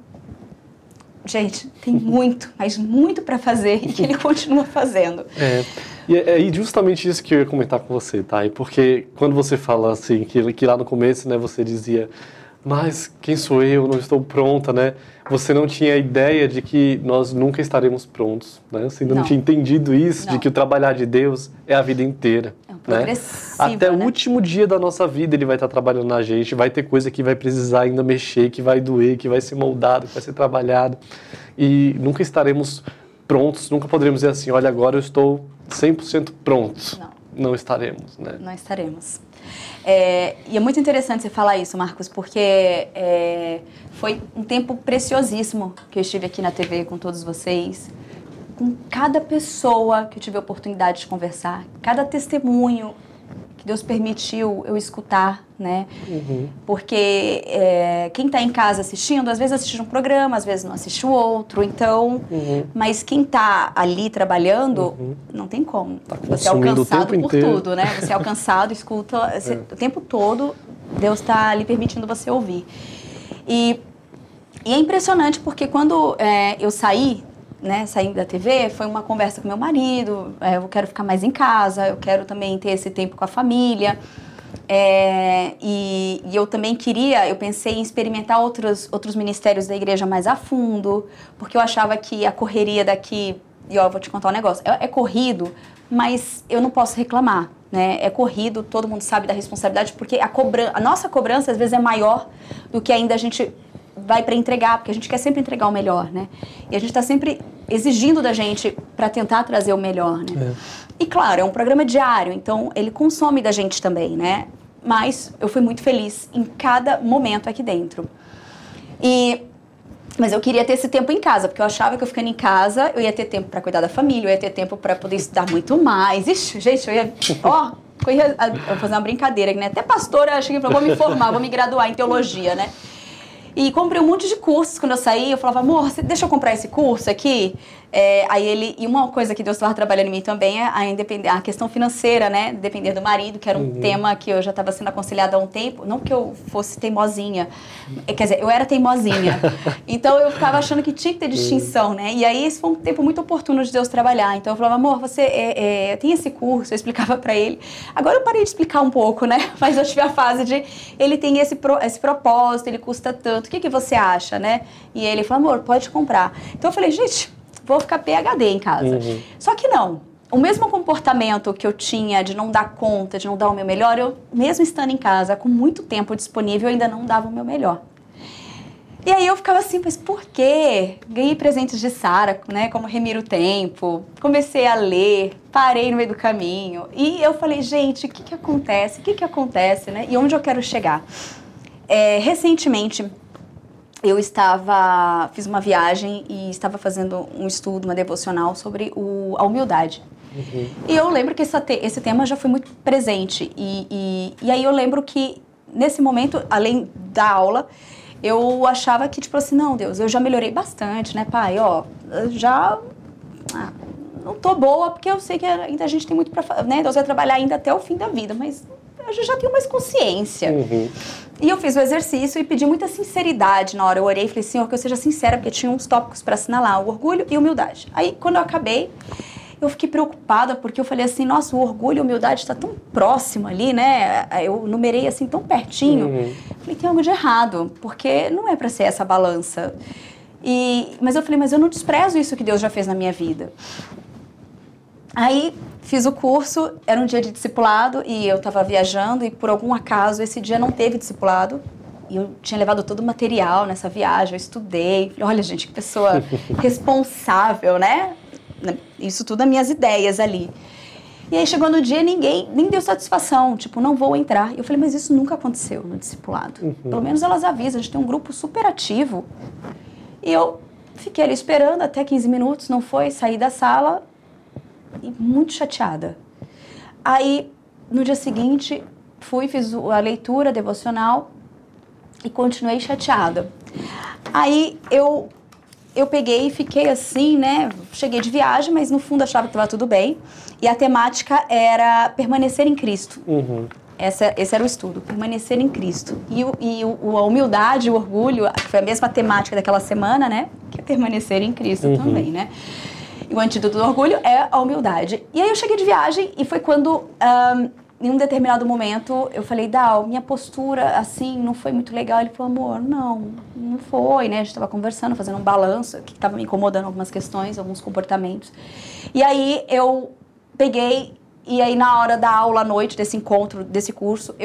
gente, tem muito, mas muito para fazer e que Ele continua fazendo. E é justamente isso que eu ia comentar com você, tá? E porque quando você fala assim, que lá no começo, né, você dizia, mas quem sou eu? Não estou pronta, né? Você não tinha ideia de que nós nunca estaremos prontos, né? Você ainda não tinha entendido isso, de que o trabalhar de Deus é a vida inteira. É um progressivo, né? Até o último dia da nossa vida Ele vai estar trabalhando na gente, vai ter coisa que vai precisar ainda mexer, que vai doer, que vai ser moldado, que vai ser trabalhado. E nunca estaremos prontos, nunca poderemos dizer assim, olha, agora eu estou 100% pronto. Não estaremos, né? Não estaremos. E é muito interessante você falar isso, Marcos, porque foi um tempo preciosíssimo que eu estive aqui na TV com todos vocês, com cada pessoa que eu tive a oportunidade de conversar, cada testemunho que Deus permitiu eu escutar, né? Porque quem está em casa assistindo, às vezes assiste um programa, às vezes não assiste o outro, então... Mas quem está ali trabalhando, não tem como. Você é alcançado por tudo, né? Você é alcançado, escuta... o tempo todo, Deus está ali permitindo você ouvir. E é impressionante porque quando eu saí da TV, foi uma conversa com meu marido, eu quero ficar mais em casa, eu quero também ter esse tempo com a família, e eu também eu pensei em experimentar outros ministérios da igreja mais a fundo, porque eu achava que a correria daqui, eu vou te contar um negócio, é corrido, mas eu não posso reclamar, né? É corrido, todo mundo sabe da responsabilidade, porque a nossa cobrança às vezes é maior do que ainda a gente vai para entregar, porque a gente quer sempre entregar o melhor, né? E a gente está sempre exigindo da gente para tentar trazer o melhor, né? E claro, é um programa diário, então ele consome da gente também, né? Mas eu fui muito feliz em cada momento aqui dentro. Mas eu queria ter esse tempo em casa, porque eu achava que eu ficando em casa, eu ia ter tempo para cuidar da família, eu ia ter tempo para poder estudar muito mais. Ixi, gente, eu ia fazer uma brincadeira, né? Até pastora, eu cheguei e falei, vou me formar, vou me graduar em teologia, né? E comprei um monte de cursos. Quando eu saí, eu falava, amor, deixa eu comprar esse curso aqui? E uma coisa que Deus estava trabalhando em mim também é a questão financeira, né? Depender do marido, que era um tema que eu já estava sendo aconselhada há um tempo. Não que eu fosse teimosinha, quer dizer, eu era teimosinha. Então eu ficava achando que tinha que ter distinção, né? E aí esse foi um tempo muito oportuno de Deus trabalhar. Então eu falava, amor, você tem esse curso, eu explicava para ele. Agora eu parei de explicar um pouco, né? Mas eu tive a fase de, ele tem esse propósito, ele custa tanto, o que você acha, né? E ele falou, amor, pode comprar. Então eu falei, gente, vou ficar PhD em casa. Só que não. O mesmo comportamento que eu tinha de não dar conta, de não dar o meu melhor, eu, mesmo estando em casa, com muito tempo disponível, eu ainda não dava o meu melhor. E aí eu ficava assim, mas por quê? Ganhei presentes de Sara, né, como Remir o Tempo, comecei a ler, parei no meio do caminho. E eu falei, gente, o que acontece? O que acontece, né? E onde eu quero chegar? Recentemente, eu fiz uma viagem e estava fazendo um estudo, uma devocional sobre a humildade. E eu lembro que esse tema já foi muito presente. E aí eu lembro que, nesse momento, além da aula, eu achava que, tipo assim, não, Deus, eu já melhorei bastante, né, pai? Ó, não tô boa, porque eu sei que ainda a gente tem muito pra, né? Deus vai trabalhar ainda até o fim da vida, mas eu já tenho mais consciência. E eu fiz o exercício e pedi muita sinceridade na hora. Eu orei e falei, Senhor, que eu seja sincera, porque tinha uns tópicos para assinalar, o orgulho e a humildade. Aí, quando eu acabei, eu fiquei preocupada, porque eu falei assim, nossa, o orgulho e a humildade está tão próximo ali, né? Eu numerei assim tão pertinho. Falei, tem algo de errado, porque não é para ser essa balança. Mas eu falei, mas eu não desprezo isso que Deus já fez na minha vida. Aí, fiz o curso, era um dia de discipulado e eu estava viajando e por algum acaso esse dia não teve discipulado. E eu tinha levado todo o material nessa viagem, eu estudei. Falei, olha, gente, que pessoa responsável, né? Isso tudo as minhas ideias ali. E aí chegou no dia, ninguém nem deu satisfação, tipo, não vou entrar. Eu falei, mas isso nunca aconteceu no discipulado. Pelo menos elas avisam, a gente tem um grupo super ativo. E eu fiquei ali esperando até 15 minutos, não foi, saí da sala e muito chateada. Aí, no dia seguinte, fiz a leitura devocional e continuei chateada. Aí, eu peguei e fiquei assim, né? Cheguei de viagem, mas no fundo achava que estava tudo bem. E a temática era permanecer em Cristo. Esse era o estudo, permanecer em Cristo. E a humildade, o orgulho, que foi a mesma temática daquela semana, né? Que é permanecer em Cristo também, né? E o antídoto do orgulho é a humildade. E aí eu cheguei de viagem e foi quando, em um determinado momento, eu falei, Dal, minha postura, assim, não foi muito legal. Ele falou, amor, não foi, né? A gente estava conversando, fazendo um balanço, que estava me incomodando algumas questões, alguns comportamentos. E aí eu peguei, e aí na hora da aula à noite, desse encontro, desse curso,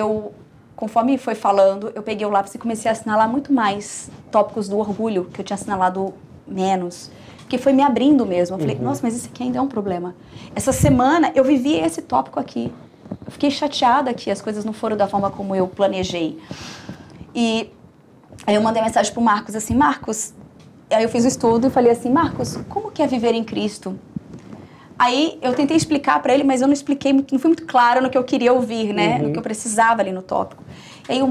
conforme foi falando, eu peguei o lápis e comecei a assinalar muito mais tópicos do orgulho, que eu tinha assinalado menos. Que foi me abrindo mesmo. Eu falei, nossa, mas isso aqui ainda é um problema. Essa semana eu vivi esse tópico aqui. Eu fiquei chateada que as coisas não foram da forma como eu planejei. E aí eu mandei mensagem pro Marcos assim, Marcos, aí eu fiz o estudo e falei assim, Marcos, como que é viver em Cristo? Aí eu tentei explicar para ele, mas eu não fui muito clara no que eu queria ouvir, né? No que eu precisava ali no tópico. Aí o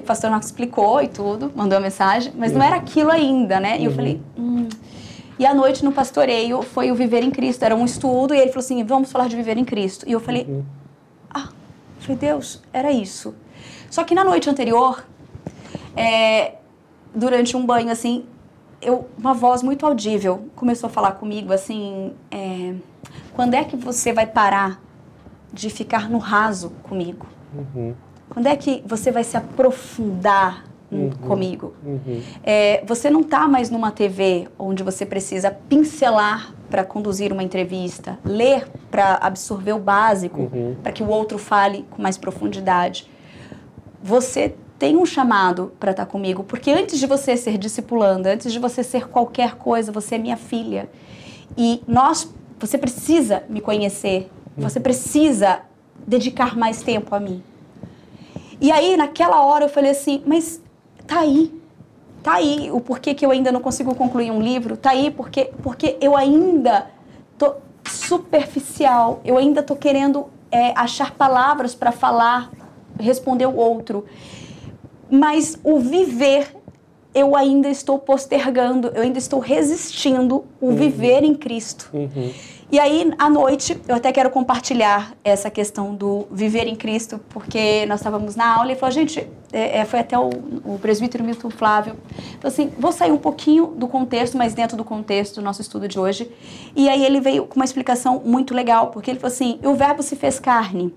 pastor Marcos explicou e tudo, mandou a mensagem, mas não era aquilo ainda, né? E eu falei, E à noite, no pastoreio, foi o Viver em Cristo. Era um estudo, e ele falou assim, vamos falar de Viver em Cristo. E eu falei, Deus, era isso. Só que na noite anterior, durante um banho, assim, uma voz muito audível começou a falar comigo, assim, quando é que você vai parar de ficar no raso comigo? Quando é que você vai se aprofundar comigo? Você não está mais numa TV onde você precisa pincelar para conduzir uma entrevista, ler para absorver o básico, para que o outro fale com mais profundidade. Você tem um chamado para estar comigo, porque antes de você ser discipulanda, antes de você ser qualquer coisa, você é minha filha. E você precisa me conhecer, você precisa dedicar mais tempo a mim. E aí, naquela hora, eu falei assim, mas tá aí o porquê que eu ainda não consigo concluir um livro, tá aí porque eu ainda tô superficial, eu ainda tô querendo achar palavras para falar, responder o outro. Mas o viver eu ainda estou postergando, eu ainda estou resistindo o viver em Cristo. E aí, à noite, eu até quero compartilhar essa questão do viver em Cristo, porque nós estávamos na aula e falou, gente, foi até o presbítero Milton Flávio, falou assim, vou sair um pouquinho do contexto, mas dentro do contexto do nosso estudo de hoje. E aí ele veio com uma explicação muito legal, porque ele falou assim, o verbo se fez carne.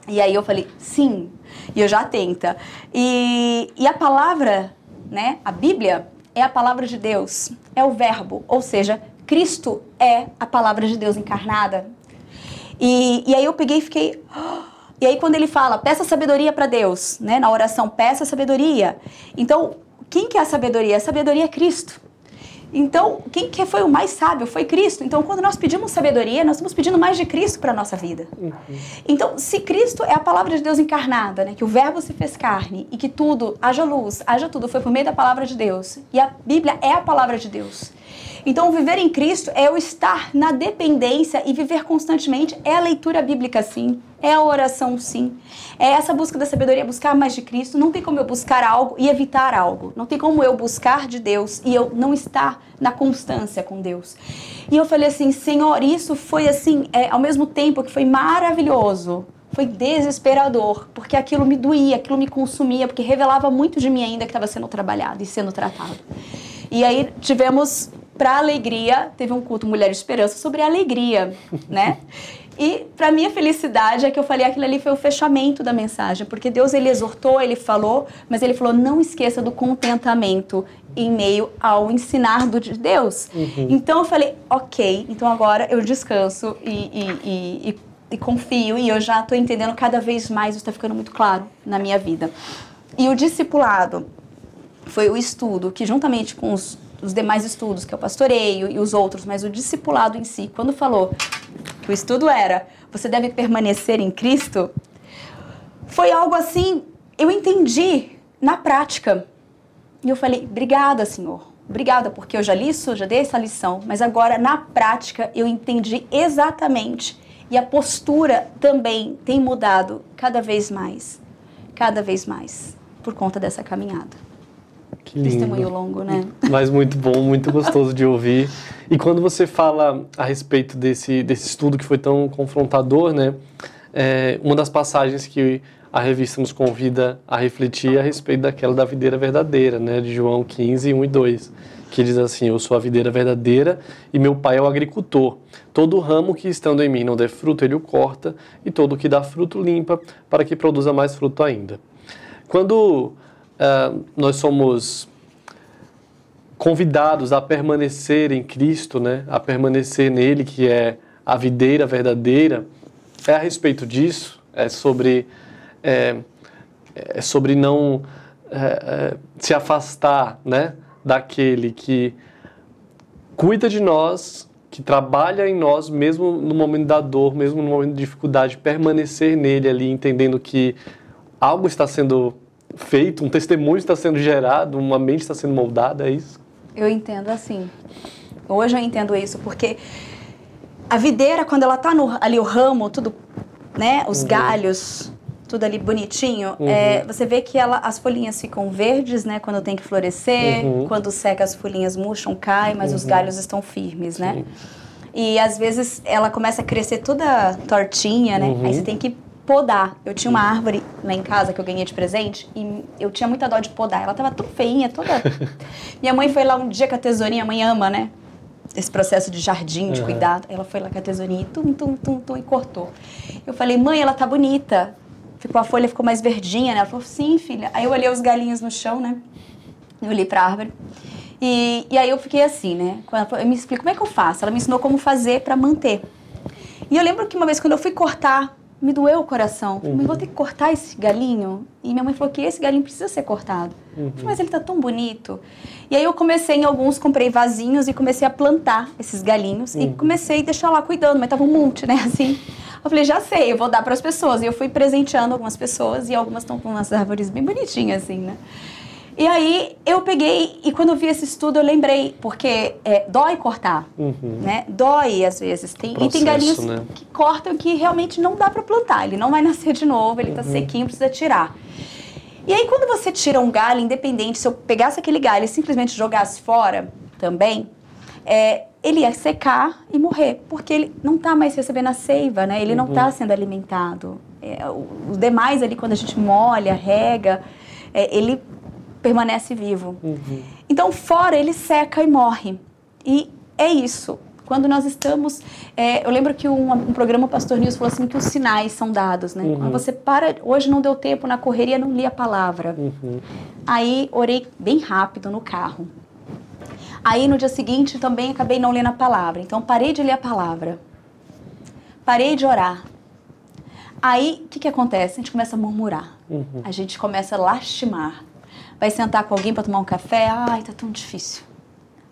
E aí eu falei, sim, e eu já atenta. E a palavra, né, a Bíblia é a palavra de Deus, é o verbo, ou seja, Cristo é a palavra de Deus encarnada. E aí eu peguei e fiquei... E aí quando ele fala, peça sabedoria para Deus, né? Na oração, peça sabedoria. Então, quem que é a sabedoria? A sabedoria é Cristo. Então, quem que foi o mais sábio? Foi Cristo. Então, quando nós pedimos sabedoria, nós estamos pedindo mais de Cristo para a nossa vida. Então, se Cristo é a palavra de Deus encarnada, né? Que o verbo se fez carne e que tudo, haja luz, haja tudo, foi por meio da palavra de Deus. E a Bíblia é a palavra de Deus. Então, viver em Cristo é o estar na dependência e viver constantemente. É a leitura bíblica, sim. É a oração, sim. É essa busca da sabedoria, buscar mais de Cristo. Não tem como eu buscar algo e evitar algo. Não tem como eu buscar de Deus e eu não estar na constância com Deus. E eu falei assim, Senhor, isso foi assim, ao mesmo tempo que foi maravilhoso, foi desesperador, porque aquilo me doía, aquilo me consumia, porque revelava muito de mim ainda que estava sendo trabalhado e sendo tratado. E aí tivemos... Para alegria, teve um culto Mulher Esperança sobre alegria, né? E para minha felicidade é que eu falei, aquilo ali foi o fechamento da mensagem, porque Deus, ele exortou, ele falou, mas ele falou, não esqueça do contentamento em meio ao ensinar de Deus. Então eu falei, ok, então agora eu descanso e confio, e eu já estou entendendo cada vez mais, isso está ficando muito claro na minha vida. E o discipulado foi o estudo que, juntamente com os demais estudos, que é o pastoreio e os outros, mas o discipulado em si, quando falou que o estudo era, você deve permanecer em Cristo, foi algo assim, eu entendi na prática. E eu falei, obrigada, Senhor. Obrigada, porque eu já li isso, já dei essa lição, mas agora na prática eu entendi exatamente. E a postura também tem mudado cada vez mais, por conta dessa caminhada. Que lindo. Testemunho longo, né? Mas muito bom, muito gostoso de ouvir. E quando você fala a respeito desse estudo que foi tão confrontador, né? Uma das passagens que a revista nos convida a refletir é a respeito daquela da videira verdadeira, né? De João 15, 1 e 2, que diz assim, eu sou a videira verdadeira e meu pai é o agricultor. Todo ramo que estando em mim não der fruto, ele o corta, e todo o que dá fruto limpa, para que produza mais fruto ainda. Quando nós somos convidados a permanecer em Cristo, né? A permanecer nele, que é a videira verdadeira, é a respeito disso, é sobre não se afastar, né? Daquele que cuida de nós, que trabalha em nós, mesmo no momento da dor, mesmo no momento de dificuldade, permanecer nele ali, entendendo que algo está sendo feito, um testemunho está sendo gerado, uma mente está sendo moldada, é isso? Eu entendo assim. Hoje eu entendo isso, porque a videira, quando ela está ali o ramo, tudo, né, os galhos, tudo ali bonitinho, você vê que as folhinhas ficam verdes, né, quando tem que florescer, quando seca as folhinhas murcham, caem, mas os galhos estão firmes, né? Sim. E às vezes ela começa a crescer toda tortinha, né? Aí você tem que podar. Eu tinha uma árvore lá em casa que eu ganhei de presente e eu tinha muita dó de podar. Ela tava tão feinha, toda... Minha mãe foi lá um dia com a tesourinha, a mãe ama, né? Esse processo de jardim, de cuidado. Ela foi lá com a tesourinha e e cortou. Eu falei, mãe, ela tá bonita. A folha ficou mais verdinha, né? Ela falou, sim, filha. Aí eu olhei os galinhos no chão, né? Eu olhei pra árvore. E aí eu fiquei assim, né? Ela falou, me explica como é que eu faço. Ela me ensinou como fazer pra manter. E eu lembro que uma vez quando eu fui cortar, me doeu o coração. Eu falei, vou ter que cortar esse galinho? E minha mãe falou que esse galinho precisa ser cortado. Eu falei, mas ele tá tão bonito. E aí eu comecei em alguns, comprei vasinhos e comecei a plantar esses galinhos. E comecei a deixar lá cuidando, mas tava um monte, né, assim. Eu falei, já sei, eu vou dar para as pessoas. E eu fui presenteando algumas pessoas e algumas estão com umas árvores bem bonitinhas, assim, né. E aí eu peguei, e quando eu vi esse estudo eu lembrei, porque dói cortar, né? Dói às vezes. E tem galinhos, né, que cortam que realmente não dá para plantar, ele não vai nascer de novo, ele tá sequinho, precisa tirar. E aí, quando você tira um galho, independente, se eu pegasse aquele galho e simplesmente jogasse fora também, ele ia secar e morrer, porque ele não está mais recebendo a seiva, né? Ele não está sendo alimentado. Os demais ali, quando a gente molha, rega, ele permanece vivo. Então, fora, ele seca e morre. E é isso. Quando nós estamos... eu lembro que um programa, o Pastor Nilson falou assim, que os sinais são dados, né? Quando você para... Hoje não deu tempo, na correria, não li a palavra. Aí, orei bem rápido no carro. Aí, no dia seguinte, também acabei não lendo a palavra. Então, parei de ler a palavra. Parei de orar. Aí, o que acontece? A gente começa a murmurar. A gente começa a lastimar. Vai sentar com alguém para tomar um café. Ai, tá tão difícil.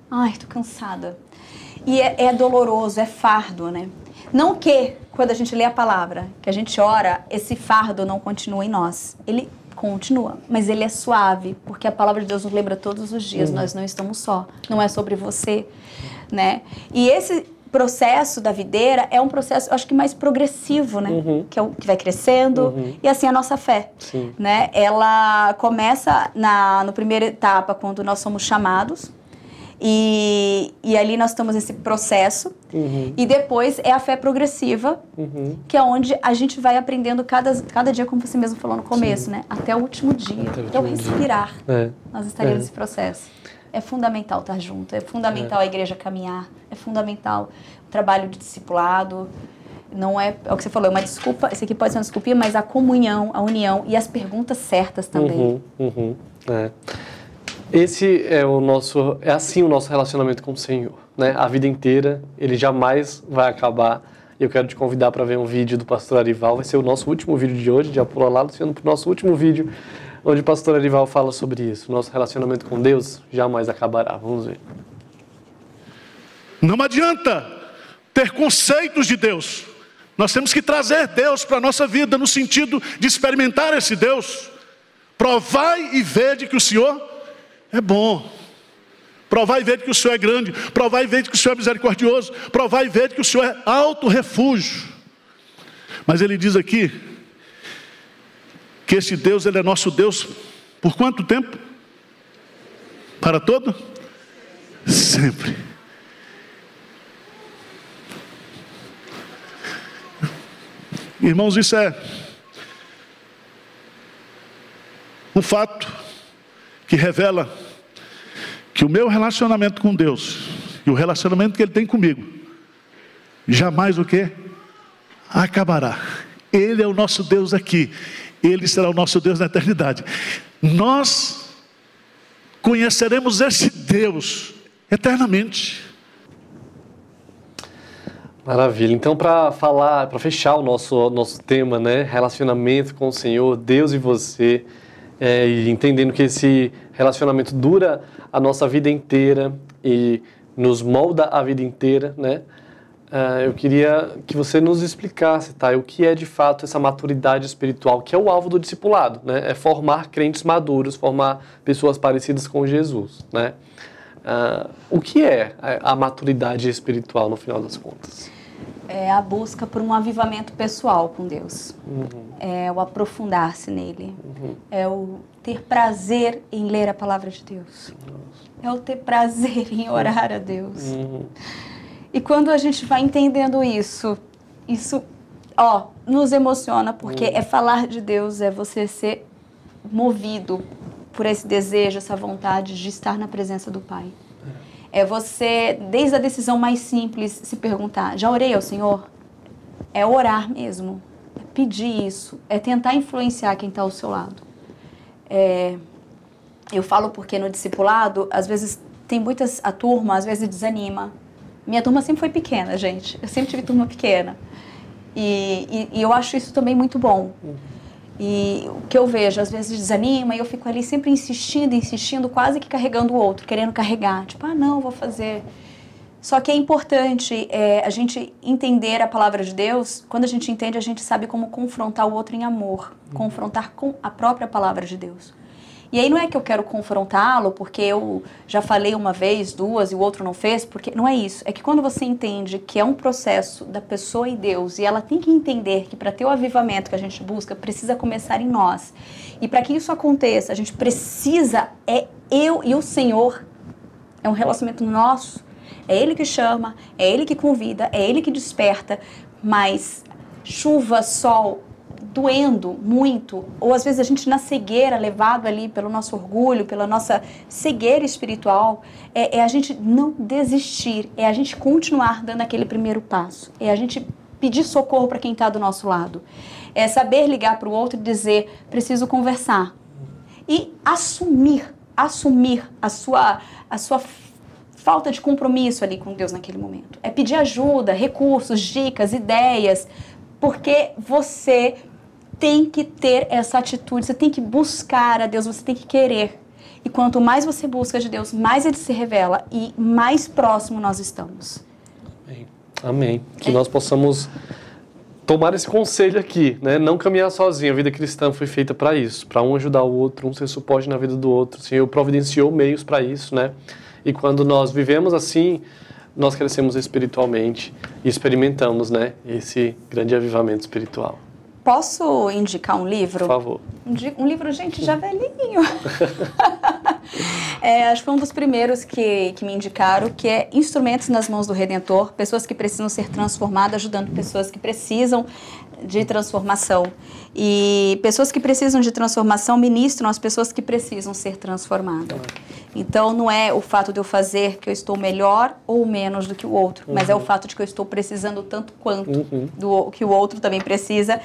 Ai, tô cansada. E é doloroso, é fardo, né? Não que, quando a gente lê a palavra, que a gente ora, esse fardo não continua em nós. Ele continua, mas ele é suave, porque a palavra de Deus nos lembra todos os dias, nós não estamos só, não é sobre você, né? E esse processo da videira é um processo, eu acho que mais progressivo, né? Que é o que vai crescendo, e assim a nossa fé, né? Ela começa na primeira etapa, quando nós somos chamados, e ali nós estamos nesse processo, e depois é a fé progressiva, que é onde a gente vai aprendendo cada dia, como você mesmo falou no começo, né? Até o último dia, até o respirar, nós estaremos nesse processo. É fundamental estar junto, é fundamental a igreja caminhar, é fundamental o trabalho de discipulado. Não é o que você falou, é uma desculpa, esse aqui pode ser uma desculpinha, mas a comunhão, a união e as perguntas certas também. Esse é assim o nosso relacionamento com o Senhor, né? A vida inteira, ele jamais vai acabar. Eu quero te convidar para ver um vídeo do pastor Arival, vai ser o nosso último vídeo de hoje, já pula lá, Luciano, para o nosso último vídeo, onde o pastor Arival fala sobre isso. O nosso relacionamento com Deus jamais acabará. Vamos ver. Não adianta ter conceitos de Deus. Nós temos que trazer Deus para a nossa vida, no sentido de experimentar esse Deus. Provai e vede que o Senhor é bom. Provai e vede que o Senhor é grande. Provai e vede que o Senhor é misericordioso. Provai e vede que o Senhor é alto refúgio. Mas ele diz aqui que esse Deus, ele é nosso Deus por quanto tempo? Para todo? Sempre. Irmãos, isso é um fato que revela que o meu relacionamento com Deus e o relacionamento que Ele tem comigo jamais o quê? Acabará. Ele é o nosso Deus aqui, Ele será o nosso Deus na eternidade. Nós conheceremos esse Deus eternamente. Maravilha. Então, para fechar o nosso tema, né, relacionamento com o Senhor, Deus e você, e entendendo que esse relacionamento dura a nossa vida inteira e nos molda a vida inteira, né? Eu queria que você nos explicasse, tá, o que é de fato essa maturidade espiritual, que é o alvo do discipulado, né? É formar crentes maduros, formar pessoas parecidas com Jesus, né? O que é a maturidade espiritual no final das contas? É a busca por um avivamento pessoal com Deus. É o aprofundar-se nele. É o ter prazer em ler a palavra de Deus. É o ter prazer em orar a Deus. E quando a gente vai entendendo isso nos emociona, porque é falar de Deus, é você ser movido por esse desejo, essa vontade de estar na presença do Pai. É você, desde a decisão mais simples, se perguntar, já orei ao Senhor? É orar mesmo, é pedir isso, é tentar influenciar quem está ao seu lado. Eu falo porque no discipulado, às vezes a turma às vezes desanima. Minha turma sempre foi pequena, gente, eu sempre tive turma pequena. E eu acho isso também muito bom. E o que eu vejo, às vezes desanima, e eu fico ali sempre insistindo, quase que carregando o outro, querendo carregar. Tipo, não, vou fazer. Só que é importante a gente entender a palavra de Deus. Quando a gente entende, a gente sabe como confrontar o outro em amor. Confrontar com a própria palavra de Deus. E aí não é que eu quero confrontá-lo porque eu já falei uma vez, duas e o outro não fez, porque não é isso. É que quando você entende que é um processo da pessoa e Deus, e ela tem que entender que para ter o avivamento que a gente busca, precisa começar em nós. E para que isso aconteça, a gente precisa, eu e o Senhor, é um relacionamento nosso. É Ele que chama, é Ele que convida, é Ele que desperta, mas chuva, sol, doendo muito, ou às vezes a gente na cegueira, levado ali pelo nosso orgulho, pela nossa cegueira espiritual, é a gente não desistir, é a gente continuar dando aquele primeiro passo, é a gente pedir socorro para quem está do nosso lado, é saber ligar para o outro e dizer, preciso conversar, e assumir a sua falta de compromisso ali com Deus naquele momento, é pedir ajuda, recursos, dicas, ideias, porque você tem que ter essa atitude, você tem que buscar a Deus, você tem que querer. E quanto mais você busca de Deus, mais Ele se revela e mais próximo nós estamos. Amém. Amém. Que nós possamos tomar esse conselho aqui, né? Não caminhar sozinho. A vida cristã foi feita para isso, para um ajudar o outro, um ser suporte na vida do outro. O Senhor providenciou meios para isso, né? E quando nós vivemos assim, nós crescemos espiritualmente e experimentamos, né, esse grande avivamento espiritual. Posso indicar um livro? Por favor. Um livro, gente, já velhinho. Acho que foi um dos primeiros que me indicaram, que é Instrumentos nas Mãos do Redentor, pessoas que precisam ser transformadas, ajudando pessoas que precisam de transformação. E pessoas que precisam de transformação ministram as pessoas que precisam ser transformadas. Então, não é o fato de eu fazer que eu estou melhor ou menos do que o outro, mas é o fato de que eu estou precisando tanto quanto do que o outro também precisa.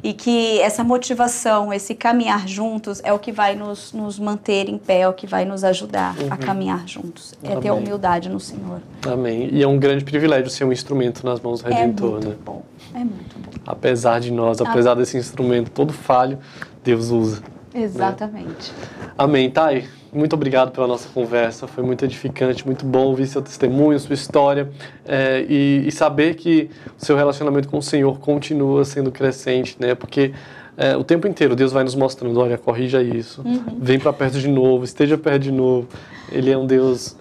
E que essa motivação, esse caminhar juntos é o que vai nos manter em pé, é o que vai nos ajudar a caminhar juntos. É ter humildade no Senhor. Amém. E é um grande privilégio ser um instrumento nas mãos do Redentor, né? Bom. É muito bom. Apesar de nós, apesar desse instrumento todo falho, Deus usa. Exatamente. Né? Amém. Thay, muito obrigado pela nossa conversa, foi muito edificante, muito bom ouvir seu testemunho, sua história e saber que o seu relacionamento com o Senhor continua sendo crescente, né? Porque o tempo inteiro Deus vai nos mostrando, olha, corrija isso, vem para perto de novo, esteja perto de novo. Ele é um Deus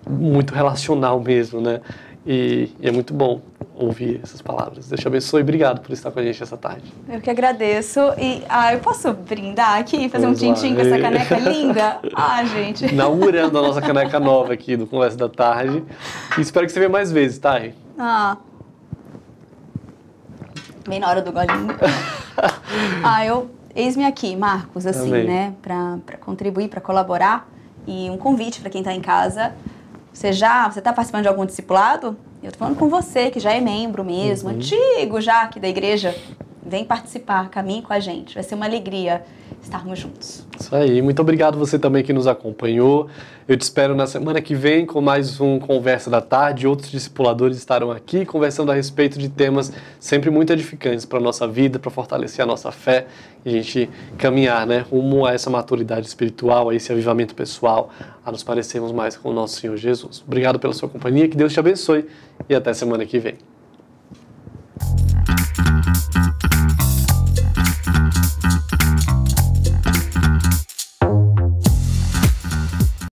muito relacional mesmo, né? E é muito bom ouvir essas palavras. Deus te abençoe e obrigado por estar com a gente essa tarde. Eu que agradeço. E eu posso brindar aqui, fazer um tintim com essa caneca linda? Gente. Inaugurando a nossa caneca nova aqui do Conversa da Tarde. E espero que você venha mais vezes, tá? Bem na hora do golinho. Eis-me aqui, Marcos, assim, Amém. Né? Para contribuir, para colaborar. E um convite para quem está em casa. Você está participando de algum discipulado? Eu estou falando com você, que já é membro mesmo, antigo já aqui da igreja. Vem participar, caminhe com a gente. Vai ser uma alegria estarmos juntos. Isso aí. Muito obrigado você também que nos acompanhou. Eu te espero na semana que vem com mais um Conversa da Tarde. Outros discipuladores estarão aqui conversando a respeito de temas sempre muito edificantes para a nossa vida, para fortalecer a nossa fé e a gente caminhar, né, rumo a essa maturidade espiritual, a esse avivamento pessoal, a nos parecermos mais com o nosso Senhor Jesus. Obrigado pela sua companhia, que Deus te abençoe e até semana que vem.